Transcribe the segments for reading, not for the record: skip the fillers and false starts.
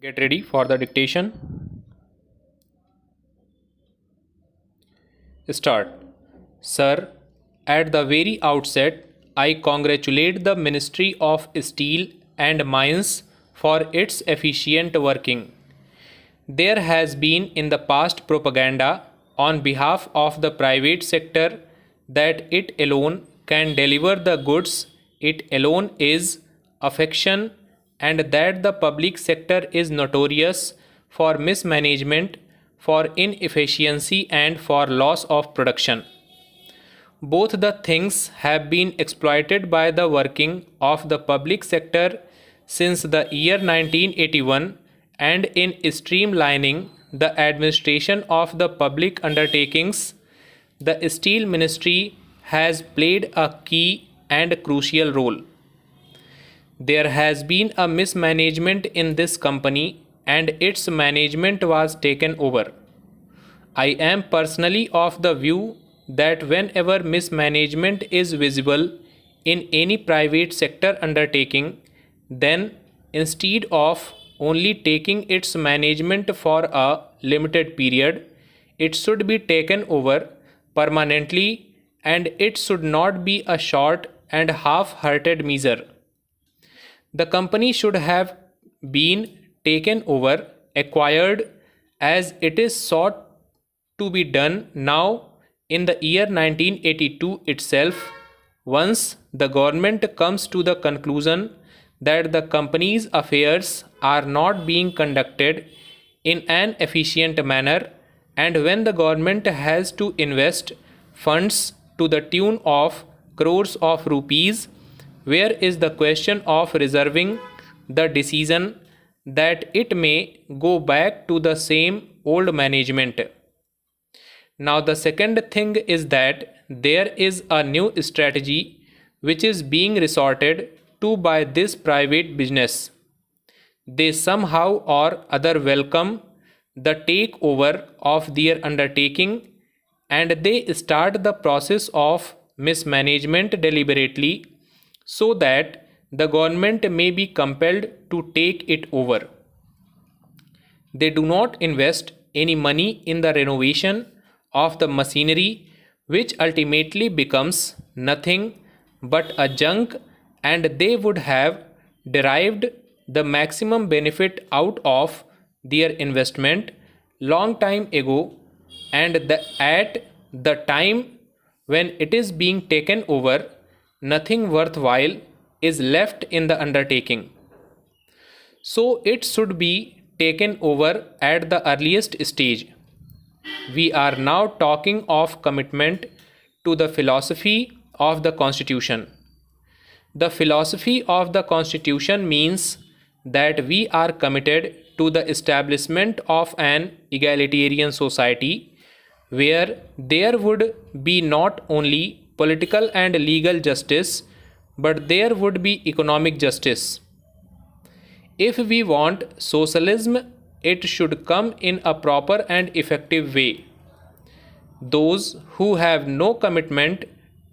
Get ready for the dictation. Start. Sir, at the very outset, I congratulate the Ministry of Steel and Mines for its efficient working. There has been in the past propaganda on behalf of the private sector that it alone can deliver the goods, it alone is affection, and that the public sector is notorious for mismanagement, for inefficiency, and for loss of production. Both the things have been exploited by the working of the public sector since the year 1981, and in streamlining the administration of the public undertakings, the Steel Ministry has played a key and crucial role. There has been a mismanagement in this company and its management was taken over. I am personally of the view that whenever mismanagement is visible in any private sector undertaking, then instead of only taking its management for a limited period, it should be taken over permanently, and it should not be a short and half-hearted measure. The company should have been taken over, acquired, as it is sought to be done now in the year 1982 itself, once the government comes to the conclusion that the company's affairs are not being conducted in an efficient manner, and when the government has to invest funds to the tune of crores of rupees, where is the question of reserving the decision that it may go back to the same old management? Now the second thing is that there is a new strategy which is being resorted to by this private business. They somehow or other welcome the takeover of their undertaking, and they start the process of mismanagement deliberately so that the government may be compelled to take it over. They do not invest any money in the renovation of the machinery, which ultimately becomes nothing but a junk, and they would have derived the maximum benefit out of their investment long time ago, and at the time when it is being taken over, nothing worthwhile is left in the undertaking. So it should be taken over at the earliest stage. We are now talking of commitment to the philosophy of the Constitution. The philosophy of the Constitution means that we are committed to the establishment of an egalitarian society where there would be not only political and legal justice, but there would be economic justice. If we want socialism, it should come in a proper and effective way. Those who have no commitment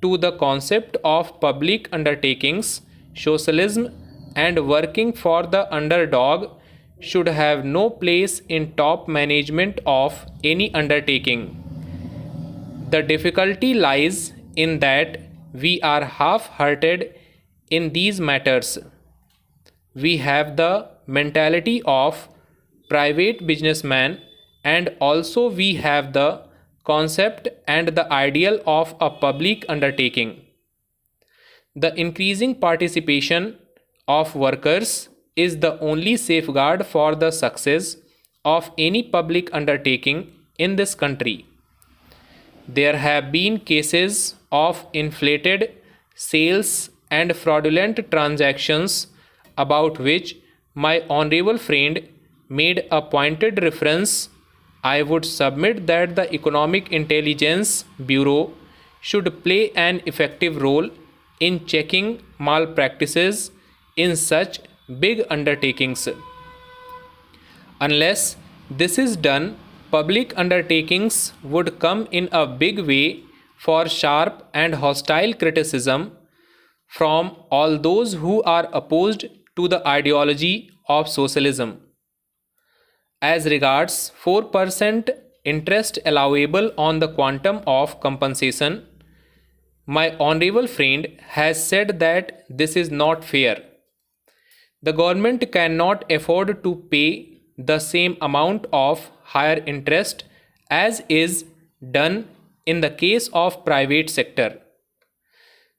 to the concept of public undertakings, socialism, and working for the underdog should have no place in top management of any undertaking. The difficulty lies in that we are half-hearted in these matters. We have the mentality of private businessman, and also we have the concept and the ideal of a public undertaking. The increasing participation of workers is the only safeguard for the success of any public undertaking in this country. There have been cases of inflated sales and fraudulent transactions about which my honorable friend made a pointed reference. I would submit that the Economic Intelligence Bureau should play an effective role in checking malpractices in such big undertakings. Unless this is done, public undertakings would come in a big way for sharp and hostile criticism from all those who are opposed to the ideology of socialism. as regards 4% interest allowable on the quantum of compensation, my honorable friend has said that this is not fair. The government cannot afford to pay the same amount of higher interest as is done in the case of private sector.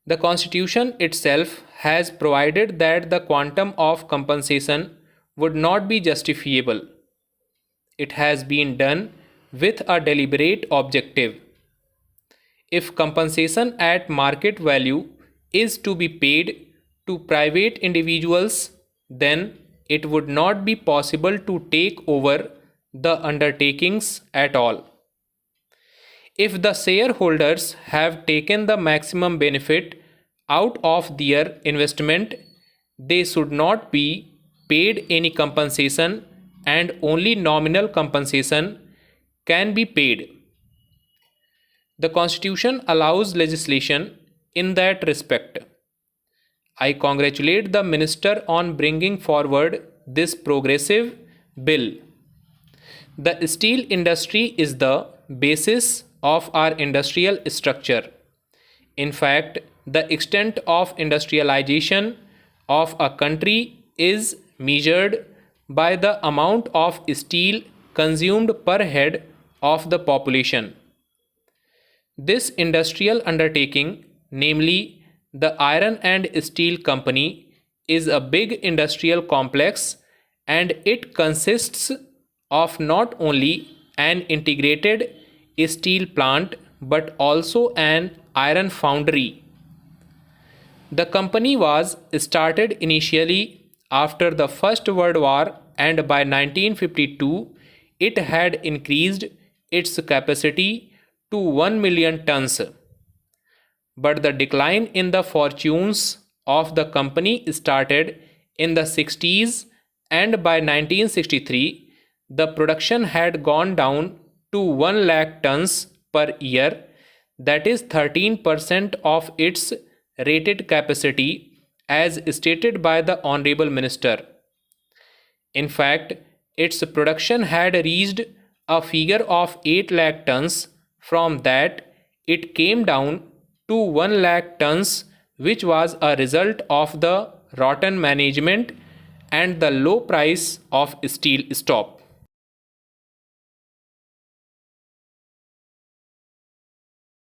The constitution itself has provided that the quantum of compensation would not be justifiable. It has been done with a deliberate objective. If compensation at market value is to be paid to private individuals, then it would not be possible to take over the undertakings at all. If the shareholders have taken the maximum benefit out of their investment, they should not be paid any compensation, and only nominal compensation can be paid. The Constitution allows legislation in that respect. I congratulate the Minister on bringing forward this progressive bill. The steel industry is the basis of our industrial structure. In fact, the extent of industrialization of a country is measured by the amount of steel consumed per head of the population. This industrial undertaking, namely the Iron and Steel Company, is a big industrial complex, and it consists of not only an integrated steel plant but also an iron foundry. The company was started initially after the First World War, and by 1952 it had increased its capacity to 1 million tons. But the decline in the fortunes of the company started in the 60s, and by 1963 the production had gone down to 1 lakh tons per year, that is 13% of its rated capacity, as stated by the Honorable Minister. In fact, its production had reached a figure of 8 lakh tons. From that, it came down to 1 lakh tons, which was a result of the rotten management and the low price of steel stock.